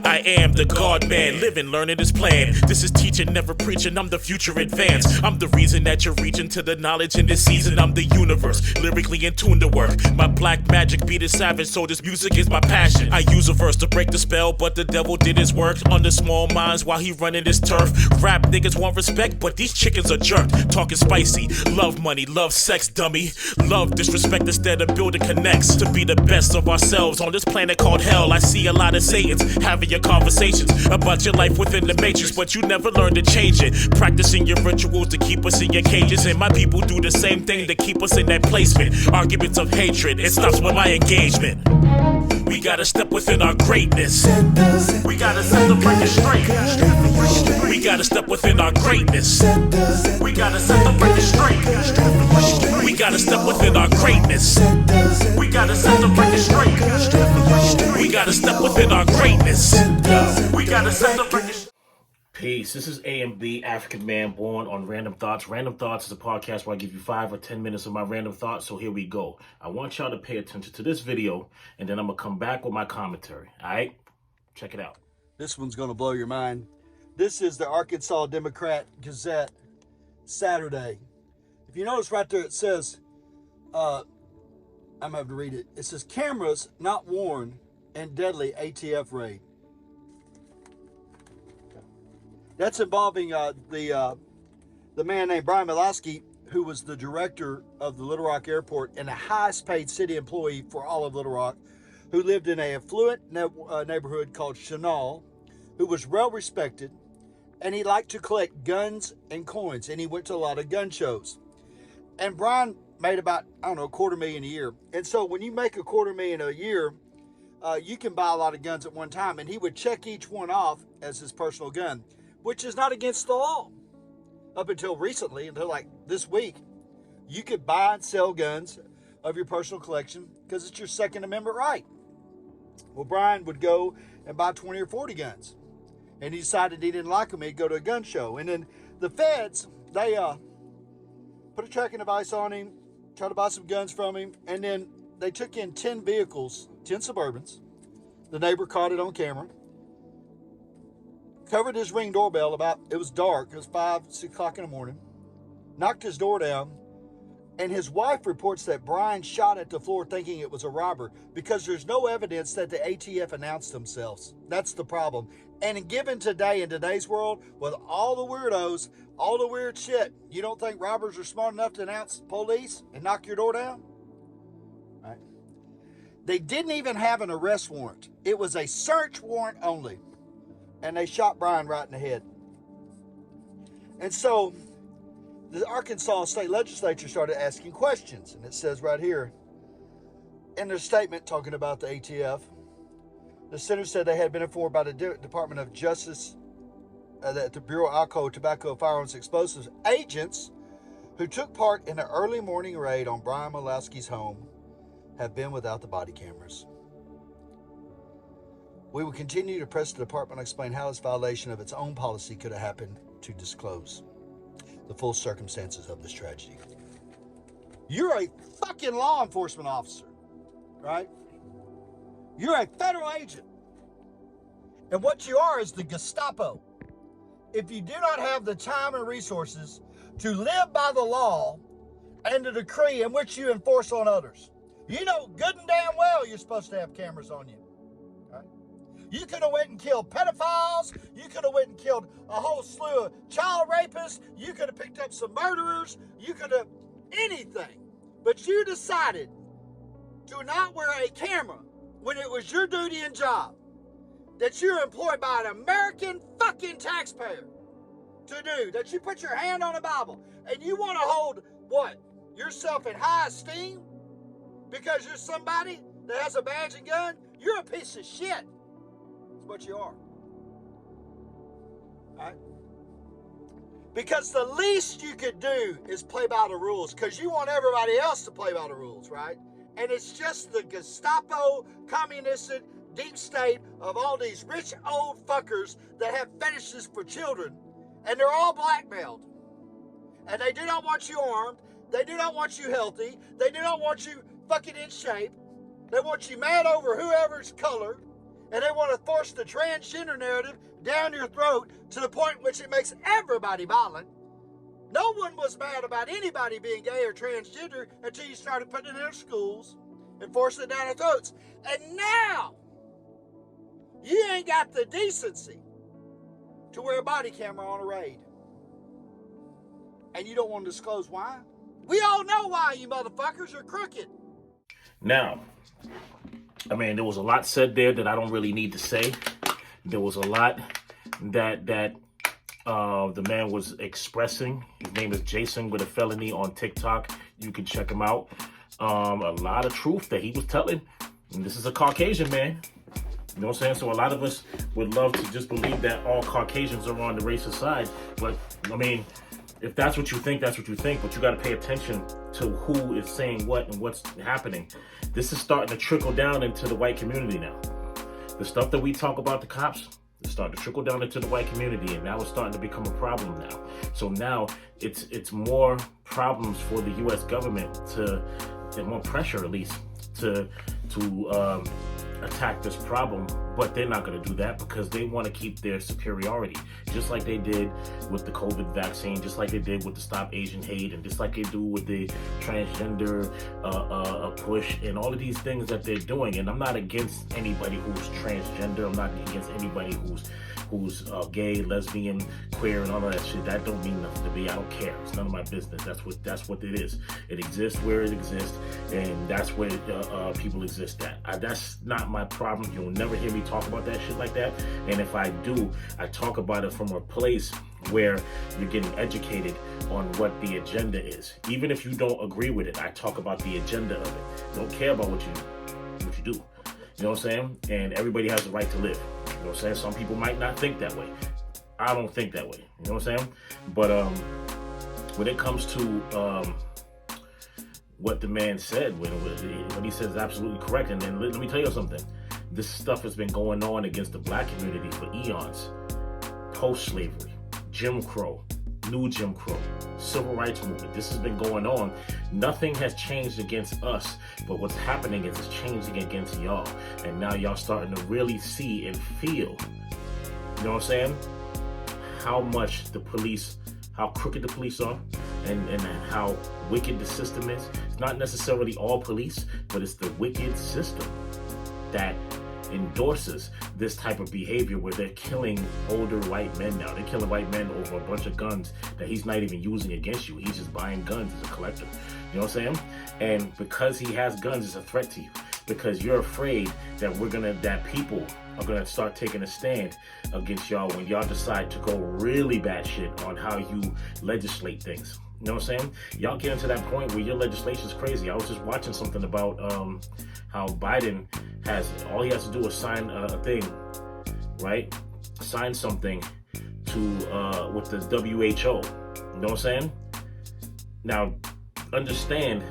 I am the God man, living, learning his plan. This is teaching, never preaching, I'm the future advance. I'm the reason that you're reaching to the knowledge in this season. I'm the universe, lyrically in tune to work. My black magic beat is savage, so this music is my passion. I use a verse to break the spell, but the devil did his work on the small minds while he running his turf. Rap niggas want respect, but these chickens are jerked. Talking spicy, love money, love sex, dummy. Love disrespect instead of building connects. To be the best of ourselves on this planet called hell. I see a lot of Satans having your conversations about your life within the matrix, but you never learn to change it. Practicing your rituals to keep us in your cages, and my people do the same thing to keep us in that placement. Arguments of hatred, it stops with my engagement. We gotta step within our greatness. We gotta set the record straight. We gotta step within our greatness. We gotta set the record straight. We gotta step within our greatness. We gotta set the record straight. We gotta step within our greatness. We gotta set the record straight. Peace. This is A&B, African Man Born on Random Thoughts. Random Thoughts is a podcast where I give you 5 or 10 minutes of my random thoughts. So here we go. I want y'all to pay attention to this video, and then I'm going to come back with my commentary. All right? Check it out. This one's going to blow your mind. This is the Arkansas Democrat Gazette, Saturday. If you notice right there, it says, I'm going to have to read it. It says, cameras not worn in deadly ATF raid. That's involving the man named Brian Malowski, who was the director of the Little Rock Airport and the highest paid city employee for all of Little Rock, who lived in an affluent neighborhood called Chenal, who was well respected, and he liked to collect guns and coins, and he went to a lot of gun shows. And Brian made about, $250,000 a year. And so when you make $250,000 a year, you can buy a lot of guns at one time, and he would check each one off as his personal gun, which is not against the law. Up until recently, until like this week, you could buy and sell guns of your personal collection because it's your Second Amendment right. Well, Brian would go and buy 20 or 40 guns, and he decided he didn't like them. He'd go to a gun show, and then the feds, they put a tracking device on him, tried to buy some guns from him, and then they took in 10 vehicles, 10 Suburbans. The neighbor caught it on camera. Covered his Ring doorbell it was dark, it was 5, 6 o'clock in the morning, knocked his door down, and his wife reports that Brian shot at the floor thinking it was a robber because there's no evidence that the ATF announced themselves. That's the problem. And given today, in today's world, with all the weirdos, all the weird shit, you don't think robbers are smart enough to announce police and knock your door down? Right? They didn't even have an arrest warrant. It was a search warrant only. And they shot Brian right in the head. And so the Arkansas State Legislature started asking questions. And it says right here, in their statement talking about the ATF, the senator said they had been informed by the Department of Justice that the Bureau of Alcohol, Tobacco, Firearms, and Explosives agents who took part in the early morning raid on Brian Malowski's home have been without the body cameras. We will continue to press the department to explain how this violation of its own policy could have happened to disclose the full circumstances of this tragedy. You're a fucking law enforcement officer, right? You're a federal agent. And what you are is the Gestapo. If you do not have the time and resources to live by the law and the decree in which you enforce on others, you know good and damn well you're supposed to have cameras on you. You could have went and killed pedophiles. You could have went and killed a whole slew of child rapists. You could have picked up some murderers. You could have anything. But you decided to not wear a camera when it was your duty and job that you're employed by an American fucking taxpayer to do, that you put your hand on a Bible and you want to hold what? Yourself in high esteem because you're somebody that has a badge and gun? You're a piece of shit. What you are. Right? Because the least you could do is play by the rules because you want everybody else to play by the rules, right? And it's just the Gestapo, communistic, deep state of all these rich old fuckers that have fetishes for children, and they're all blackmailed. And they do not want you armed. They do not want you healthy. They do not want you fucking in shape. They want you mad over whoever's color. And they want to force the transgender narrative down your throat to the point in which it makes everybody violent. No one was mad about anybody being gay or transgender until you started putting it in their schools and forcing it down their throats. And now, you ain't got the decency to wear a body camera on a raid. And you don't want to disclose why? We all know why, you motherfuckers are crooked. Now, I mean, there was a lot said there that I don't really need to say. There was a lot that the man was expressing. His name is Jason with a felony on TikTok. You can check him out. A lot of truth that he was telling. And this is a Caucasian man. You know what I'm saying? So a lot of us would love to just believe that all Caucasians are on the racist side. But, I mean, if that's what you think, that's what you think. But you got to pay attention to who is saying what and what's happening. This is starting to trickle down into the white community now. The stuff that we talk about the cops is starting to trickle down into the white community, and now it's starting to become a problem now. So now it's more problems for the U.S. government and more pressure at least to attack this problem, but they're not going to do that because they want to keep their superiority, just like they did with the COVID vaccine, just like they did with the Stop Asian Hate, and just like they do with the transgender push and all of these things that they're doing. And I'm not against anybody who's transgender. I'm not against anybody who's gay, lesbian, queer, and all of that shit. That don't mean nothing to me. I don't care. It's none of my business. That's what it is. It exists where it exists, and that's where people exist at. That's not my problem. You'll never hear me talk about that shit like that. And if I do, I talk about it from a place where you're getting educated on what the agenda is. Even if you don't agree with it, I talk about the agenda of it. I don't care about what you do. You know what I'm saying? And everybody has the right to live. You know what I'm saying? Some people might not think that way. I don't think that way. You know what I'm saying? But when it comes to what the man said, when he says is absolutely correct, and then let me tell you something. This stuff has been going on against the black community for eons. Post-slavery, Jim Crow, new Jim Crow, civil rights movement. This has been going on. Nothing has changed against us, but what's happening is it's changing against y'all. And now y'all starting to really see and feel, you know what I'm saying, how much the police, how crooked the police are, and how wicked the system is. It's not necessarily all police, but it's the wicked system that endorses this type of behavior where they're killing older white men now. They're killing white men over a bunch of guns that he's not even using against you. He's just buying guns as a collector. You know what I'm saying? And because he has guns, it's a threat to you. Because you're afraid that that people are gonna start taking a stand against y'all when y'all decide to go really bad shit on how you legislate things. You know what I'm saying? Y'all get into that point where your legislation is crazy. I was just watching something about how Biden all he has to do is sign a thing, right? Sign something to with the WHO. You know what I'm saying? Now, understand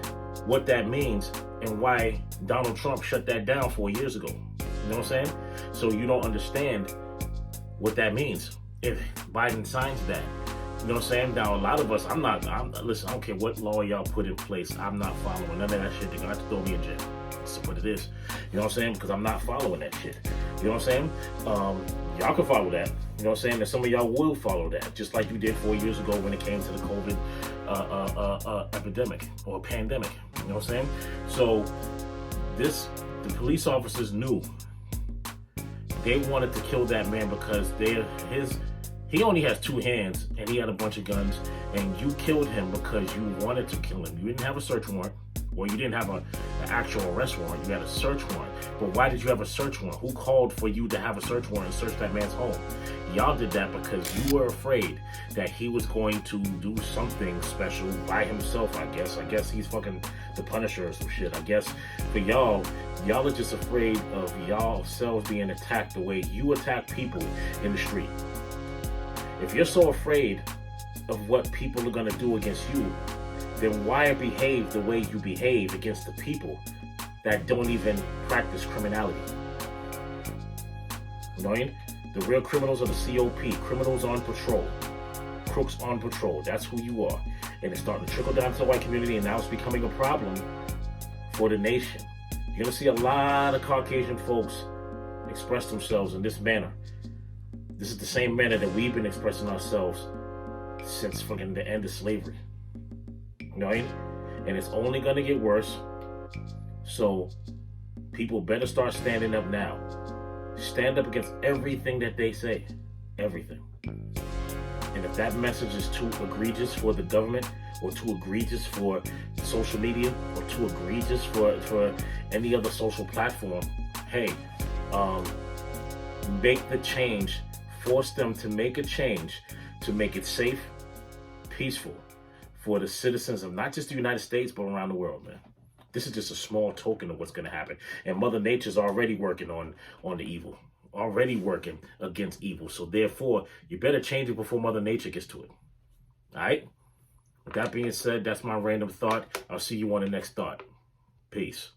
what that means and why Donald Trump shut that down 4 years ago. You know what I'm saying? So you don't understand what that means if Biden signs that. You know what I'm saying? Now, a lot of us, listen, I don't care what law y'all put in place. I'm not following none of that shit. They're going to have to throw me in jail. That's what it is. You know what I'm saying? Because I'm not following that shit. You know what I'm saying? Y'all can follow that. You know what I'm saying? And some of y'all will follow that. Just like you did 4 years ago when it came to the COVID epidemic or pandemic. You know what I'm saying? So, the police officers knew they wanted to kill that man because he only has two hands and he had a bunch of guns, and you killed him because you wanted to kill him. You didn't have a search warrant, or you didn't have an actual arrest warrant. You had a search warrant. But why did you have a search warrant? Who called for you to have a search warrant and search that man's home? Y'all did that because you were afraid that he was going to do something special by himself, I guess. I guess he's fucking the Punisher or some shit. I guess for y'all are just afraid of y'all selves being attacked the way you attack people in the street. If you're so afraid of what people are going to do against you, then why behave the way you behave against the people that don't even practice criminality? You know what I mean? The real criminals are the COP, criminals on patrol, crooks on patrol. That's who you are. and it's starting to trickle down to the white community, and now it's becoming a problem for the nation. You're gonna see a lot of Caucasian folks express themselves in this manner. This is the same manner that we've been expressing ourselves since fucking the end of slavery. You know what I mean? And it's only gonna get worse. So people better start standing up now. Stand up against everything that they say. Everything. And if that message is too egregious for the government, or too egregious for social media, or too egregious for any other social platform, hey, make the change. Force them to make a change to make it safe, peaceful for the citizens of not just the United States, but around the world, man. This is just a small token of what's going to happen. And Mother Nature's already working on the evil, already working against evil. So therefore, you better change it before Mother Nature gets to it. All right? With that being said, that's my random thought. I'll see you on the next thought. Peace.